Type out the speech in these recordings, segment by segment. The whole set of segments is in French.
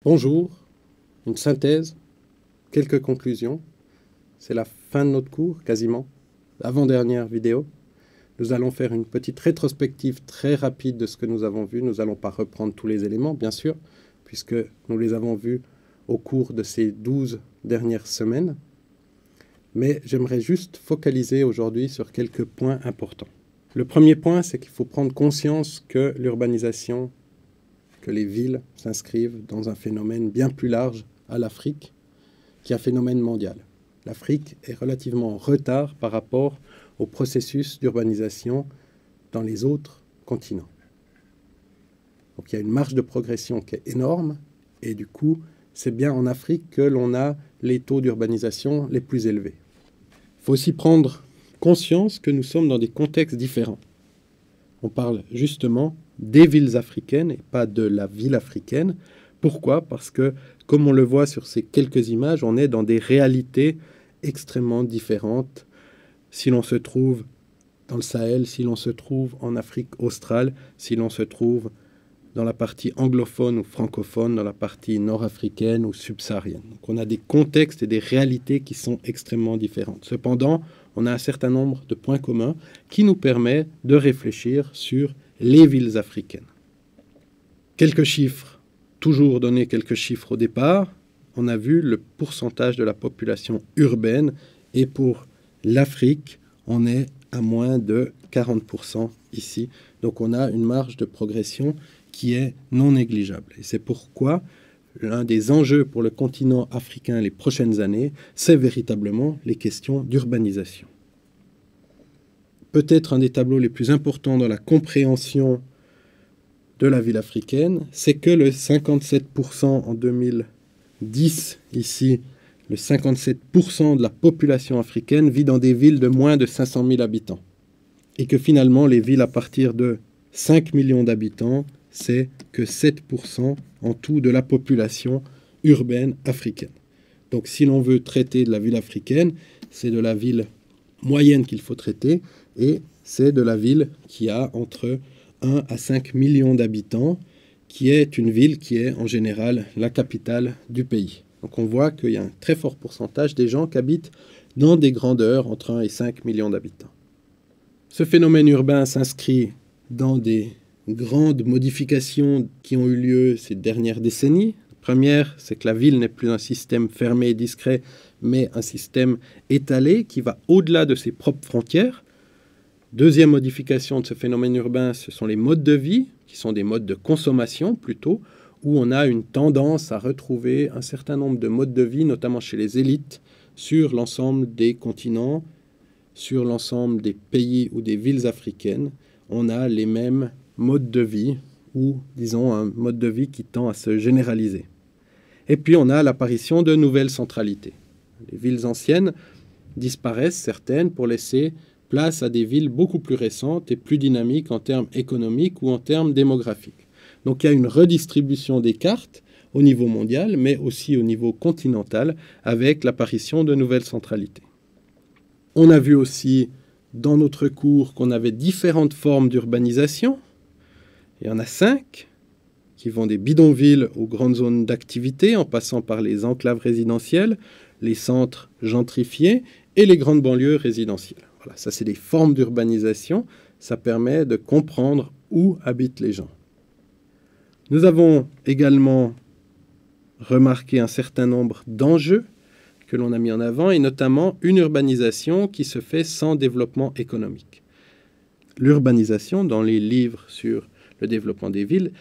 Bonjour, une synthèse, quelques conclusions. C'est la fin de notre cours, quasiment, avant-dernière vidéo. Nous allons faire une petite rétrospective très rapide de ce que nous avons vu. Nous n'allons pas reprendre tous les éléments, bien sûr, puisque nous les avons vus au cours de ces 12 dernières semaines. Mais j'aimerais juste focaliser aujourd'hui sur quelques points importants. Le premier point, c'est qu'il faut prendre conscience que l'urbanisation, que les villes s'inscrivent dans un phénomène bien plus large à l'Afrique, qui est un phénomène mondial. L'Afrique est relativement en retard par rapport au processus d'urbanisation dans les autres continents. Donc il y a une marge de progression qui est énorme, et du coup, c'est bien en Afrique que l'on a les taux d'urbanisation les plus élevés. Il faut aussi prendre conscience que nous sommes dans des contextes différents. On parle justement des villes africaines et pas de la ville africaine. Pourquoi ? Parce que, comme on le voit sur ces quelques images, on est dans des réalités extrêmement différentes. Si l'on se trouve dans le Sahel, si l'on se trouve en Afrique australe, si l'on se trouve dans la partie anglophone ou francophone, dans la partie nord-africaine ou subsaharienne. Donc on a des contextes et des réalités qui sont extrêmement différentes. Cependant, on a un certain nombre de points communs qui nous permettent de réfléchir sur les villes africaines. Quelques chiffres, toujours donner quelques chiffres au départ. On a vu le pourcentage de la population urbaine et pour l'Afrique, on est à moins de 40% ici. Donc on a une marge de progression qui est non négligeable. Et c'est pourquoi l'un des enjeux pour le continent africain les prochaines années, c'est véritablement les questions d'urbanisation. Peut-être un des tableaux les plus importants dans la compréhension de la ville africaine, c'est que le 57% en 2010, ici, le 57% de la population africaine vit dans des villes de moins de 500 000 habitants. Et que finalement, les villes à partir de 5 millions d'habitants, c'est que 7% en tout de la population urbaine africaine. Donc si l'on veut traiter de la ville africaine, c'est de la ville moyenne qu'il faut traiter, et c'est de la ville qui a entre 1 à 5 millions d'habitants, qui est une ville qui est en général la capitale du pays. Donc on voit qu'il y a un très fort pourcentage des gens qui habitent dans des grandeurs entre 1 et 5 millions d'habitants. Ce phénomène urbain s'inscrit dans des grandes modifications qui ont eu lieu ces dernières décennies. La première, c'est que la ville n'est plus un système fermé et discret, mais un système étalé qui va au-delà de ses propres frontières. Deuxième modification de ce phénomène urbain, ce sont les modes de vie, qui sont des modes de consommation plutôt, où on a une tendance à retrouver un certain nombre de modes de vie, notamment chez les élites, sur l'ensemble des continents, sur l'ensemble des pays ou des villes africaines. On a les mêmes modes de vie, ou disons un mode de vie qui tend à se généraliser. Et puis on a l'apparition de nouvelles centralités. Les villes anciennes disparaissent, certaines, pour laisser place à des villes beaucoup plus récentes et plus dynamiques en termes économiques ou en termes démographiques. Donc il y a une redistribution des cartes au niveau mondial, mais aussi au niveau continental, avec l'apparition de nouvelles centralités. On a vu aussi dans notre cours qu'on avait différentes formes d'urbanisation. Il y en a 5 qui vont des bidonvilles aux grandes zones d'activité, en passant par les enclaves résidentielles, les centres gentrifiés et les grandes banlieues résidentielles. Voilà, ça c'est des formes d'urbanisation, ça permet de comprendre où habitent les gens. Nous avons également remarqué un certain nombre d'enjeux que l'on a mis en avant, et notamment une urbanisation qui se fait sans développement économique. L'urbanisation, dans les livres sur le développement des villes,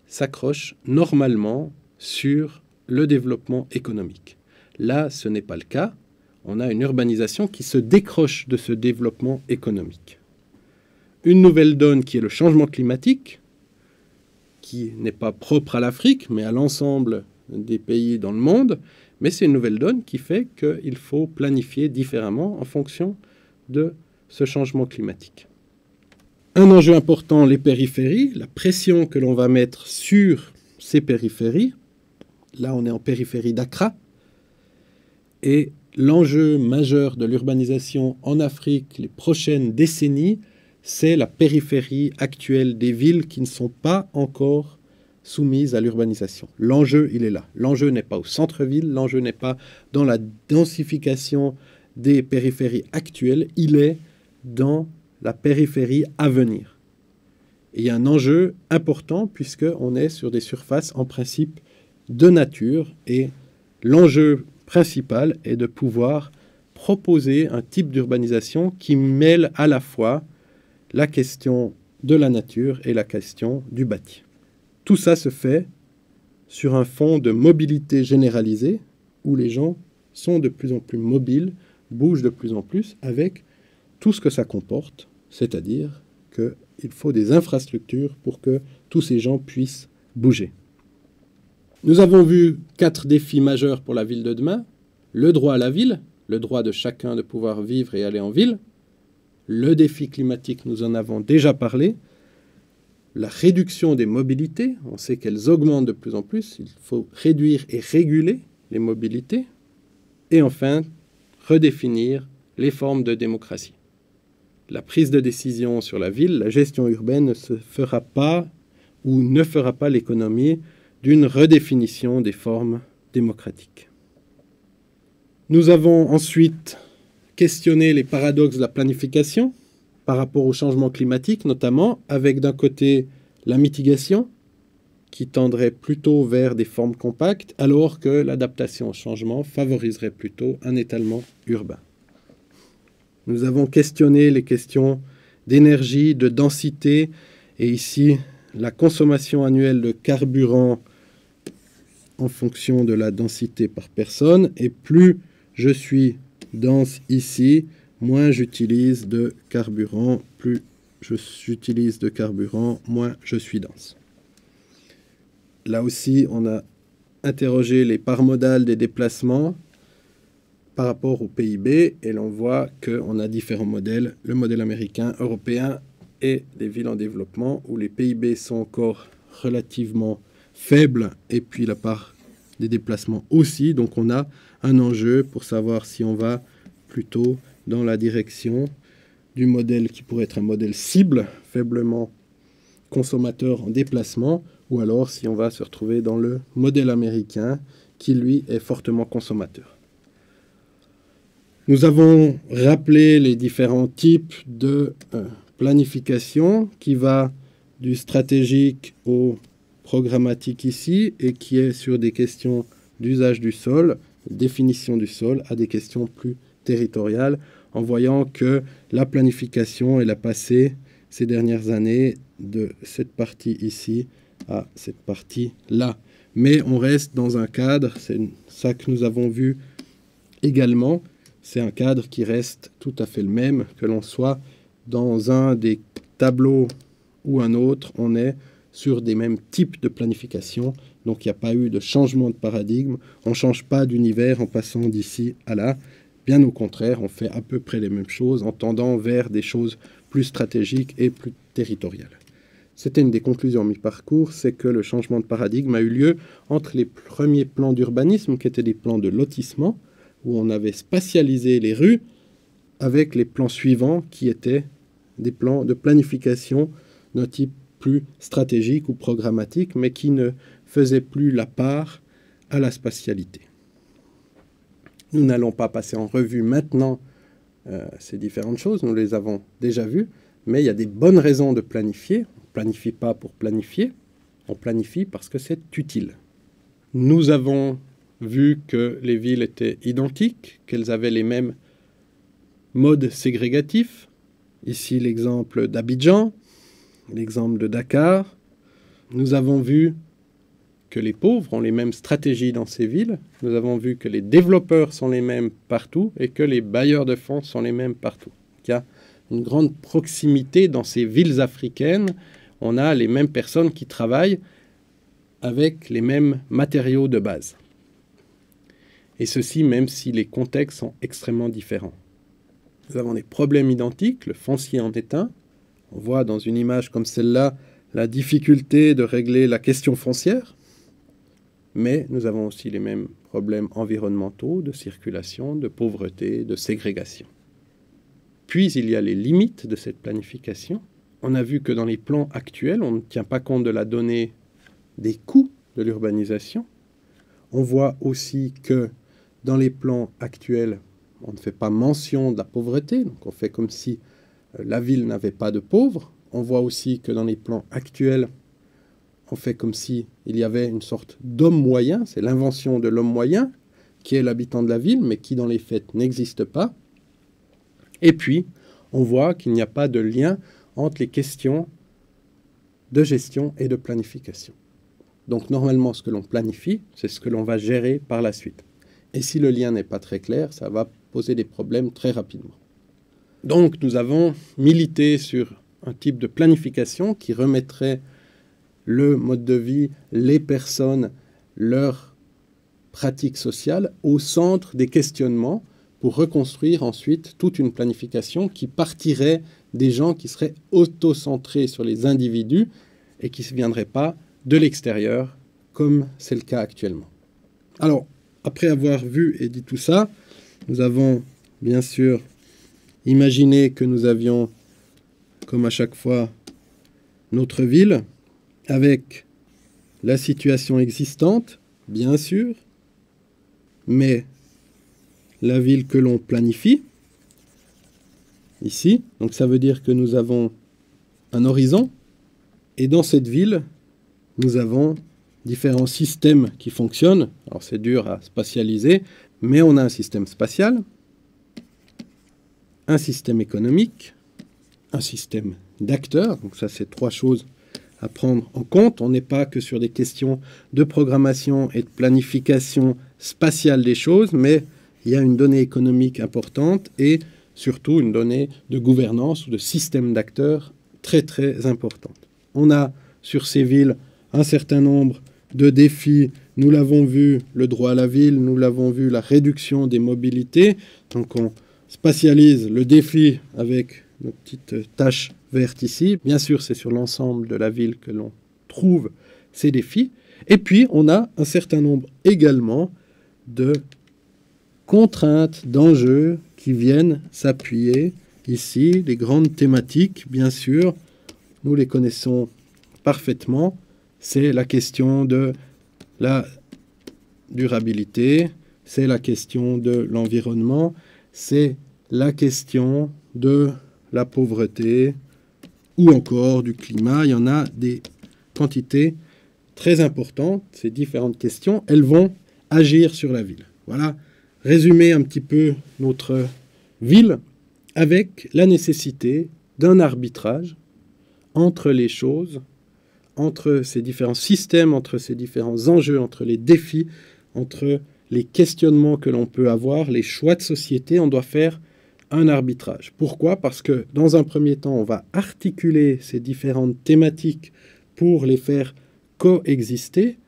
s'accroche normalement sur le développement économique. Là, ce n'est pas le cas. On a une urbanisation qui se décroche de ce développement économique. Une nouvelle donne qui est le changement climatique, qui n'est pas propre à l'Afrique, mais à l'ensemble des pays dans le monde, mais c'est une nouvelle donne qui fait qu'il faut planifier différemment en fonction de ce changement climatique. Un enjeu important, les périphéries, la pression que l'on va mettre sur ces périphéries. Là, on est en périphérie d'Accra. Et l'enjeu majeur de l'urbanisation en Afrique les prochaines décennies, c'est la périphérie actuelle des villes qui ne sont pas encore soumises à l'urbanisation. L'enjeu, il est là. L'enjeu n'est pas au centre-ville, l'enjeu n'est pas dans la densification des périphéries actuelles, il est dans la périphérie à venir. Et il y a un enjeu important puisqu'on est sur des surfaces en principe de nature et l'enjeu principal est de pouvoir proposer un type d'urbanisation qui mêle à la fois la question de la nature et la question du bâti. Tout ça se fait sur un fond de mobilité généralisée où les gens sont de plus en plus mobiles, bougent de plus en plus avec tout ce que ça comporte, c'est-à-dire qu'il faut des infrastructures pour que tous ces gens puissent bouger. Nous avons vu 4 défis majeurs pour la ville de demain. Le droit à la ville, le droit de chacun de pouvoir vivre et aller en ville. Le défi climatique, nous en avons déjà parlé. La réduction des mobilités, on sait qu'elles augmentent de plus en plus. Il faut réduire et réguler les mobilités. Et enfin, redéfinir les formes de démocratie. La prise de décision sur la ville, la gestion urbaine ne se fera pas ou ne fera pas l'économie d'une redéfinition des formes démocratiques. Nous avons ensuite questionné les paradoxes de la planification par rapport au changement climatique, notamment avec d'un côté la mitigation qui tendrait plutôt vers des formes compactes, alors que l'adaptation au changement favoriserait plutôt un étalement urbain. Nous avons questionné les questions d'énergie, de densité, et ici, la consommation annuelle de carburant en fonction de la densité par personne, et plus je suis dense ici, moins j'utilise de carburant, plus j'utilise de carburant, moins je suis dense. Là aussi, on a interrogé les parts modales des déplacements par rapport au PIB, et l'on voit qu'on a différents modèles, le modèle américain, européen et des villes en développement, où les PIB sont encore relativement faibles, et puis la part des déplacements aussi. Donc on a un enjeu pour savoir si on va plutôt dans la direction du modèle qui pourrait être un modèle cible, faiblement consommateur en déplacement, ou alors si on va se retrouver dans le modèle américain qui, lui, est fortement consommateur. Nous avons rappelé les différents types de planification qui va du stratégique au programmatique ici et qui est sur des questions d'usage du sol, définition du sol, à des questions plus territoriales, en voyant que la planification, elle a passé ces dernières années de cette partie ici à cette partie-là. Mais on reste dans un cadre, c'est ça que nous avons vu également, c'est un cadre qui reste tout à fait le même, que l'on soit dans un des tableaux ou un autre, on est sur des mêmes types de planification, donc il n'y a pas eu de changement de paradigme, on ne change pas d'univers en passant d'ici à là, bien au contraire, on fait à peu près les mêmes choses en tendant vers des choses plus stratégiques et plus territoriales. C'était une des conclusions mi-parcours, c'est que le changement de paradigme a eu lieu entre les premiers plans d'urbanisme, qui étaient des plans de lotissement, où on avait spatialisé les rues, avec les plans suivants, qui étaient des plans de planification d'un type plus stratégique ou programmatique, mais qui ne faisaient plus la part à la spatialité. Nous n'allons pas passer en revue maintenant ces différentes choses, nous les avons déjà vues, mais il y a des bonnes raisons de planifier. On ne planifie pas pour planifier, on planifie parce que c'est utile. Nous avons vu que les villes étaient identiques, qu'elles avaient les mêmes modes ségrégatifs. Ici l'exemple d'Abidjan, l'exemple de Dakar. Nous avons vu que les pauvres ont les mêmes stratégies dans ces villes. Nous avons vu que les développeurs sont les mêmes partout et que les bailleurs de fonds sont les mêmes partout. Il y a une grande proximité dans ces villes africaines. On a les mêmes personnes qui travaillent avec les mêmes matériaux de base. Et ceci même si les contextes sont extrêmement différents. Nous avons des problèmes identiques, le foncier en est un. On voit dans une image comme celle-là la difficulté de régler la question foncière. Mais nous avons aussi les mêmes problèmes environnementaux, de circulation, de pauvreté, de ségrégation. Puis il y a les limites de cette planification. On a vu que dans les plans actuels, on ne tient pas compte de la donnée des coûts de l'urbanisation. On voit aussi que dans les plans actuels, on ne fait pas mention de la pauvreté, donc on fait comme si la ville n'avait pas de pauvres. On voit aussi que dans les plans actuels, on fait comme si il y avait une sorte d'homme moyen, c'est l'invention de l'homme moyen, qui est l'habitant de la ville, mais qui dans les faits n'existe pas. Et puis, on voit qu'il n'y a pas de lien entre les questions de gestion et de planification. Donc normalement, ce que l'on planifie, c'est ce que l'on va gérer par la suite. Et si le lien n'est pas très clair, ça va poser des problèmes très rapidement. Donc nous avons milité sur un type de planification qui remettrait le mode de vie, les personnes, leurs pratiques sociales au centre des questionnements pour reconstruire ensuite toute une planification qui partirait des gens qui seraient autocentrés sur les individus et qui ne viendraient pas de l'extérieur, comme c'est le cas actuellement. Alors, après avoir vu et dit tout ça, nous avons bien sûr imaginé que nous avions, comme à chaque fois, notre ville, avec la situation existante, bien sûr, mais la ville que l'on planifie, ici. Donc ça veut dire que nous avons un horizon, et dans cette ville, nous avons différents systèmes qui fonctionnent. Alors c'est dur à spatialiser, mais on a un système spatial, un système économique, un système d'acteurs. Donc ça, c'est trois choses à prendre en compte. On n'est pas que sur des questions de programmation et de planification spatiale des choses, mais il y a une donnée économique importante et surtout une donnée de gouvernance ou de système d'acteurs très très importante. On a sur ces villes un certain nombre de défis. Nous l'avons vu, le droit à la ville, nous l'avons vu, la réduction des mobilités. Donc on spatialise le défi avec nos petites taches vertes ici. Bien sûr, c'est sur l'ensemble de la ville que l'on trouve ces défis. Et puis, on a un certain nombre également de contraintes, d'enjeux qui viennent s'appuyer ici. Les grandes thématiques, bien sûr, nous les connaissons parfaitement. C'est la question de la durabilité, c'est la question de l'environnement, c'est la question de la pauvreté ou encore du climat. Il y en a des quantités très importantes. Ces différentes questions, elles vont agir sur la ville. Voilà, résumer un petit peu notre ville avec la nécessité d'un arbitrage entre les choses, entre ces différents systèmes, entre ces différents enjeux, entre les défis, entre les questionnements que l'on peut avoir, les choix de société. On doit faire un arbitrage. Pourquoi ? Parce que dans un premier temps, on va articuler ces différentes thématiques pour les faire coexister,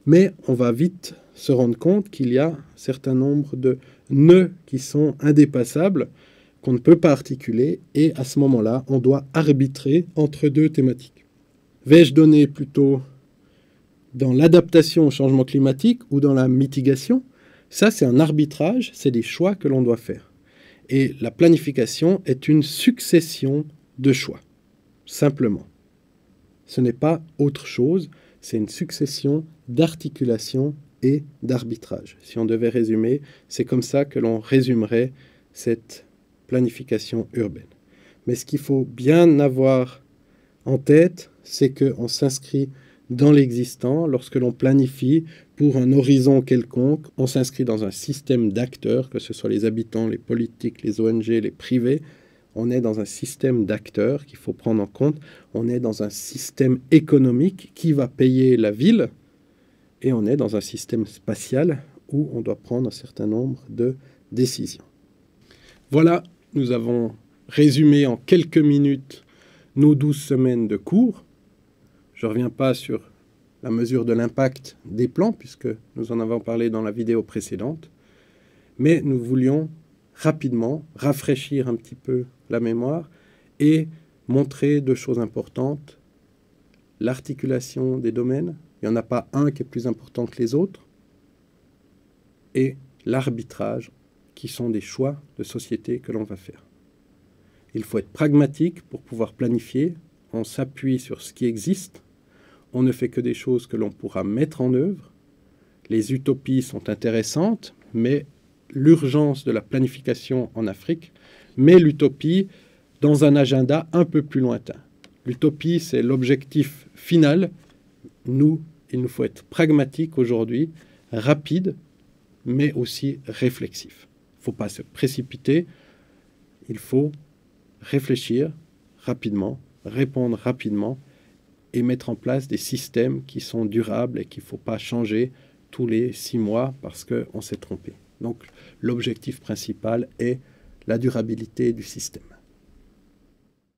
mais on va vite se rendre compte qu'il y a un certain nombre de nœuds qui sont indépassables, qu'on ne peut pas articuler, et à ce moment-là, on doit arbitrer entre deux thématiques. Vais-je donner plutôt dans l'adaptation au changement climatique ou dans la mitigation ? Ça, c'est un arbitrage, c'est des choix que l'on doit faire. Et la planification est une succession de choix, simplement. Ce n'est pas autre chose, c'est une succession d'articulation et d'arbitrage. Si on devait résumer, c'est comme ça que l'on résumerait cette planification urbaine. Mais ce qu'il faut bien avoir en tête, c'est qu'on s'inscrit dans l'existant. Lorsque l'on planifie pour un horizon quelconque, on s'inscrit dans un système d'acteurs, que ce soit les habitants, les politiques, les ONG, les privés. On est dans un système d'acteurs qu'il faut prendre en compte. On est dans un système économique qui va payer la ville. Et on est dans un système spatial où on doit prendre un certain nombre de décisions. Voilà, nous avons résumé en quelques minutes nos 12 semaines de cours. Je ne reviens pas sur la mesure de l'impact des plans, puisque nous en avons parlé dans la vidéo précédente. Mais nous voulions rapidement rafraîchir un petit peu la mémoire et montrer deux choses importantes. L'articulation des domaines, il n'y en a pas un qui est plus important que les autres, et l'arbitrage, qui sont des choix de société que l'on va faire. Il faut être pragmatique pour pouvoir planifier. On s'appuie sur ce qui existe. on ne fait que des choses que l'on pourra mettre en œuvre. Les utopies sont intéressantes, mais l'urgence de la planification en Afrique met l'utopie dans un agenda un peu plus lointain. L'utopie, c'est l'objectif final. Nous, il nous faut être pragmatique aujourd'hui, rapide, mais aussi réflexif. Il ne faut pas se précipiter, il faut réfléchir rapidement, répondre rapidement et mettre en place des systèmes qui sont durables et qu'il ne faut pas changer tous les 6 mois parce qu'on s'est trompé. Donc l'objectif principal est la durabilité du système.